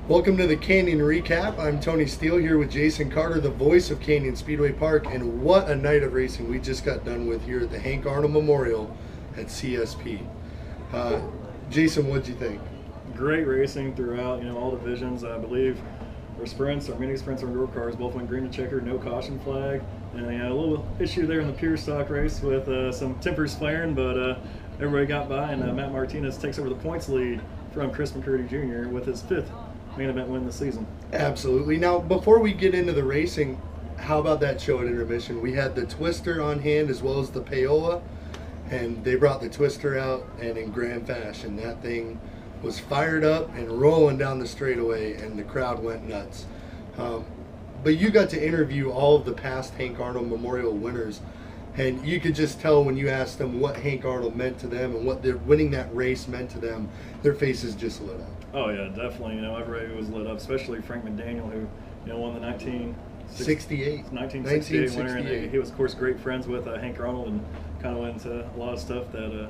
Welcome to the Canyon Recap. I'm Tony Steele here with Jason Carter, the voice of Canyon Speedway Park, and what a night of racing we just got done with here at the Hank Arnold Memorial at CSP. Jason, what'd you think? Great racing throughout, all divisions. I believe our sprints, our mini sprints, our indoor cars both went green to checker, no caution flag. And a little issue there in the pure stock race with some tempers flaring, but everybody got by, and Matt Martinez takes over the points lead from Chris McCurdy Jr. with his 5th main event win this season. Absolutely. Now, before we get into the racing, how about that show at intermission? We had the Twister on hand as well as the Payola, and they brought the Twister out, and in grand fashion, that thing was fired up and rolling down the straightaway, and the crowd went nuts. But you got to interview all of the past Hank Arnold Memorial winners, and you could just tell when you asked them what Hank Arnold meant to them and what winning that race meant to them, their faces just lit up. Oh yeah, definitely. Everybody was lit up, especially Frank McDaniel, who won the 1968 winner, and he was of course great friends with Hank Arnold, and kind of went into a lot of stuff that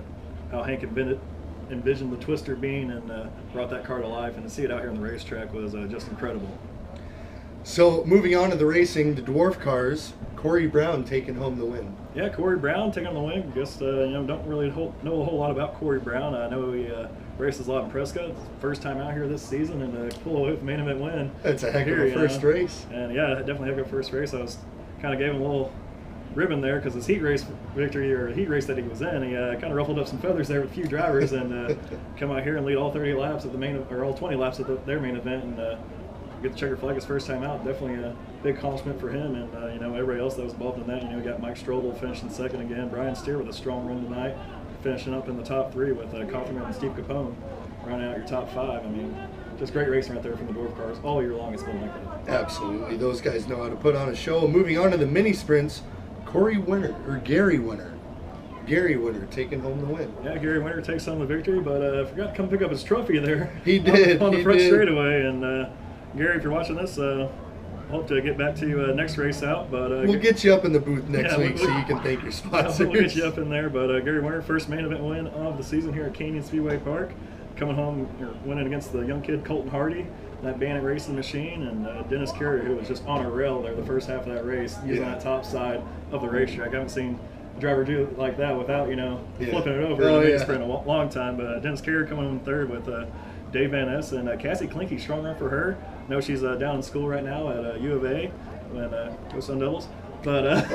how Hank envisioned the Twister being, and brought that car to life, and to see it out here on the racetrack was just incredible. So moving on to the racing, the dwarf cars, Corey Brown taking home the win. Yeah, Corey Brown taking home the win. I guess don't really know a whole lot about Corey Brown. I know he races a lot in Prescott. It's the first time out here this season, and pull away with the main event win. That's a heck of a first race. And yeah, definitely a heck of a first race. I was kind of gave him a little ribbon there because his heat race victory, or heat race that he was in, he kind of ruffled up some feathers there with a few drivers, and come out here and lead all 30 laps at the main, or all 20 laps at their main event, and get the checker flag his first time out. Definitely a big accomplishment for him, and everybody else that was involved in that. We got Mike Strobel finishing second again, Brian Steer with a strong run tonight, finishing up in the top 3 with Kaufman and Steve Capone running out your top 5. Just great racing right there from the dwarf cars all year long. It's been like that. Absolutely, those guys know how to put on a show. Moving on to the mini sprints, Gary Winter taking home the win. Yeah, Gary Winter takes home the victory, but forgot to come pick up his trophy there. He did on the front straightaway, and Gary, if you're watching this, hope to get back to you next race out. But we'll get you up in the booth next week so you can thank your sponsors. We'll get you up in there. But Gary Winter, first main event win of the season here at Canyon Speedway Park, coming home winning against the young kid Colton Hardy, that Bandit racing machine, and Dennis Carrier, who was just on a rail there the first half of that race, using that top side of the racetrack. I haven't seen a driver do it like that without flipping it over in a long time. But Dennis Carrier coming in third with Dave Van Ness, and Cassie Klinke, strong run for her. I know she's down in school right now at U of A, and go Sun Devils, but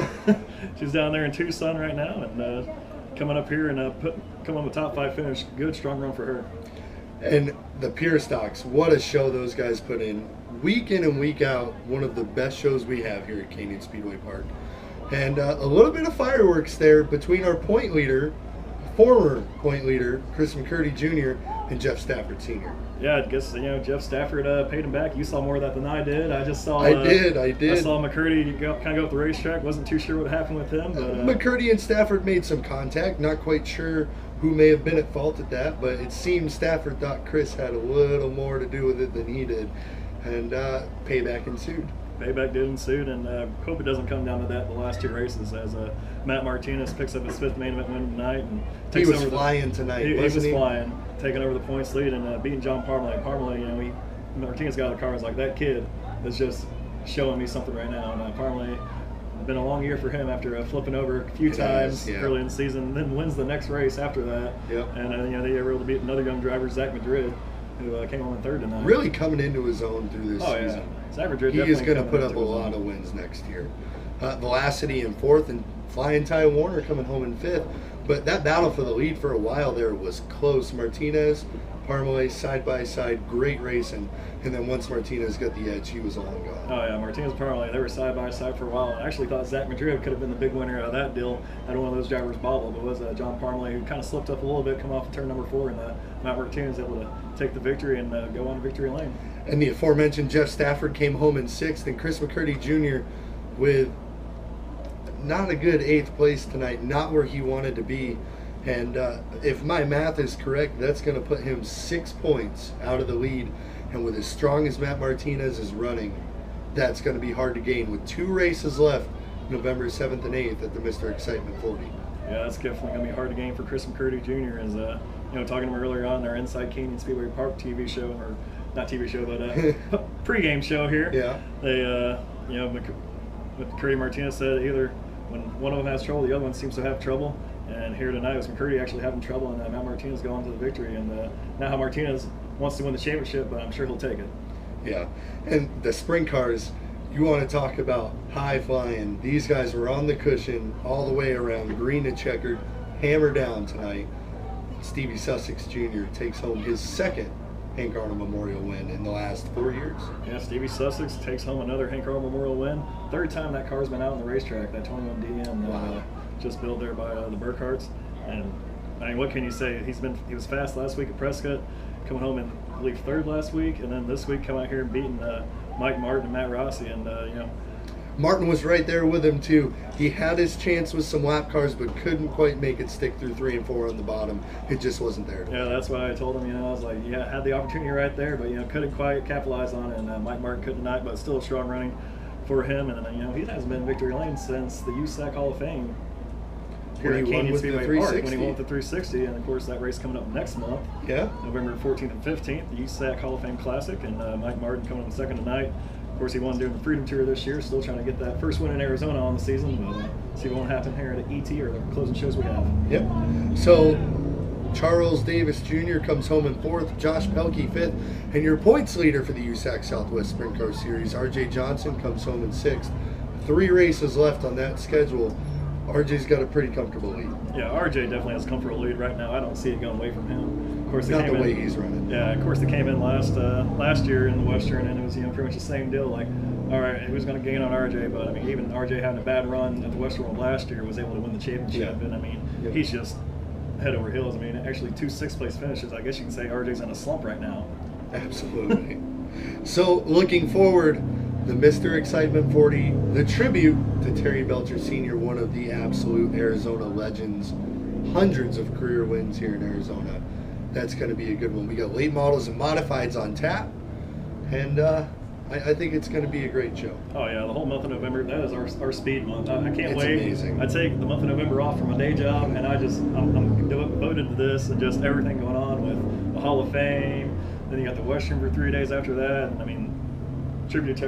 she's down there in Tucson right now, and coming up here and coming with top 5 finish. Good, strong run for her. And the pure stocks, what a show those guys put in. Week in and week out, one of the best shows we have here at Canyon Speedway Park. And a little bit of fireworks there between our point leader, former point leader, Chris McCurdy Jr., and Jeff Stafford Sr. Yeah, I guess Jeff Stafford paid him back. You saw more of that than I did. I just saw. I did. I saw McCurdy kind of go up the racetrack. Wasn't too sure what happened with him, but McCurdy and Stafford made some contact. Not quite sure who may have been at fault at that, but it seems Stafford thought Chris had a little more to do with it than he did, and payback ensued. Payback did ensue, and hope it doesn't come down to that the last 2 races, as Matt Martinez picks up his 5th main event win tonight, and he was flying tonight. He was flying, taking over the points lead, and beating John Parmalee. Parmalee, Martinez got out of the car, was like, that kid is just showing me something right now. And Parmalee, been a long year for him after flipping over a few times early in the season, then wins the next race after that. Yep. And they were able to beat another young driver, Zach Madrid, who came home in 3rd tonight. Really coming into his own through this season. Zach Madrid he is going to put up a lot of wins next year. Velocity in 4th, and Flying Ty Warner coming home in 5th. But that battle for the lead for a while there was close. Martinez, Parmalee side by side, great racing. And then once Martinez got the edge, he was all gone. Oh yeah, Martinez and Parmalee, they were side by side for a while. I actually thought Zach Madrid could have been the big winner out of that deal had one of those drivers bobbled. It was John Parmalee who kind of slipped up a little bit, come off of turn number 4, and Matt Martinez able to take the victory and go on victory lane. And the aforementioned Jeff Stafford came home in 6th, and Chris McCurdy Jr. with not a good 8th place tonight, not where he wanted to be. And if my math is correct, that's going to put him 6 points out of the lead. And with as strong as Matt Martinez is running, that's going to be hard to gain. With 2 races left, November 7th and 8th at the Mr. Excitement 40. Yeah, that's definitely going to be hard to gain for Chris McCurdy Jr. As talking to him earlier on their Inside Canyon Speedway Park TV show, or not TV show, but pregame show here. Yeah. They, you know, McCurdy Martinez said either when one of them has trouble, the other one seems to have trouble. And here tonight was McCurdy actually having trouble, and now Martinez going to the victory. And now Martinez wants to win the championship, but I'm sure he'll take it. Yeah, and the sprint cars, you want to talk about high flying. These guys were on the cushion all the way around, green and checkered, hammer down tonight. Stevie Sussex Jr. takes home his second Hank Arnold Memorial win in the last 4 years. Yeah, Stevie Sussex takes home another Hank Arnold Memorial win. Third time that car's been out on the racetrack, that 21 DM just built there by the Burkharts. And I mean, what can you say? He was fast last week at Prescott, coming home in, I believe, third last week, and then this week coming out here and beating Mike Martin and Matt Rossi. And you know, Martin was right there with him too. He had his chance with some lap cars, but couldn't quite make it stick through 3 and 4 on the bottom. It just wasn't there. Yeah, that's why I told him. You know, I was like, yeah, had the opportunity right there, but you know, couldn't quite capitalize on it. And Mike Martin couldn't tonight, but still a strong running for him. And you know, he hasn't been in victory lane since the USAC Hall of Fame here at Canyon Speedway Park when he won with the 360. And of course, that race coming up next month. Yeah, November 14th and 15th, the USAC Hall of Fame Classic, and Mike Martin coming in second tonight. Of course, he won during the Freedom Tour this year, still trying to get that first win in Arizona on the season, but see what won't happen here at ET or the closing shows we have. Yep. So Charles Davis Jr. comes home in 4th, Josh Pelkey 5th, and your points leader for the USAC Southwest Sprint Car Series, RJ Johnson, comes home in 6th. 3 races left on that schedule. RJ's got a pretty comfortable lead. Yeah, RJ definitely has a comfortable lead right now. I don't see it going away from him. Of course, not the way he's running. Yeah, of course, they came in last year in the Western, and it was pretty much the same deal. Like, all right, who's going to gain on RJ? But I mean, even RJ having a bad run at the Western World last year was able to win the championship, and I mean, he's just head over heels. I mean, actually 2 6th-place finishes. I guess you can say RJ's in a slump right now. Absolutely. So looking forward, the Mr. Excitement 40, the tribute to Terry Belcher Sr., one of the absolute Arizona legends, hundreds of career wins here in Arizona. That's going to be a good one. We got late models and modifieds on tap, and I think it's going to be a great show. Oh yeah, the whole month of November, that is our speed month. I can't it's wait. Amazing. I take the month of November off from my day job, and I'm devoted to this and just everything going on with the Hall of Fame. Then you got the Western for 3 days after that, and I mean, tribute to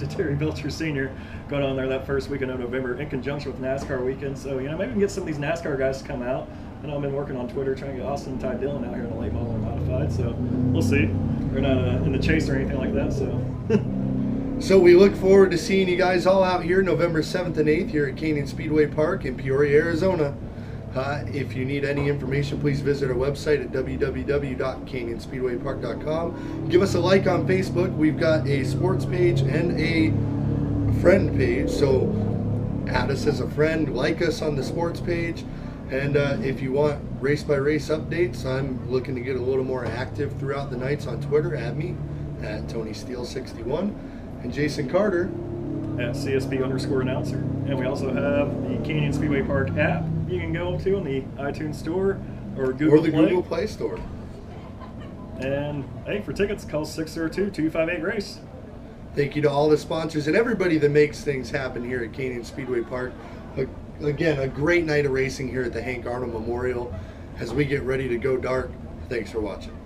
Terry Belcher Sr. going on there that first weekend of November in conjunction with NASCAR weekend. So, you know, maybe we can get some of these NASCAR guys to come out. I know I've been working on Twitter trying to get Austin and Ty Dillon out here in the late model or modified, so we'll see. We're not in the chase or anything like that, so. So we look forward to seeing you guys all out here November 7th and 8th here at Canyon Speedway Park in Peoria, Arizona. If you need any information, please visit our website at www.canyonspeedwaypark.com. Give us a like on Facebook. We've got a sports page and a friend page, so add us as a friend, like us on the sports page, and if you want race-by-race updates, I'm looking to get a little more active throughout the nights on Twitter. Add me at TonySteele61 and Jason Carter at CSP_announcer. And we also have the Canyon Speedway Park app you can go to in the iTunes store or Google Play. Google Play Store. And hey, for tickets, call 602-258-RACE. Thank you to all the sponsors and everybody that makes things happen here at Canyon Speedway Park. Again, a great night of racing here at the Hank Arnold Memorial. As we get ready to go dark, thanks for watching.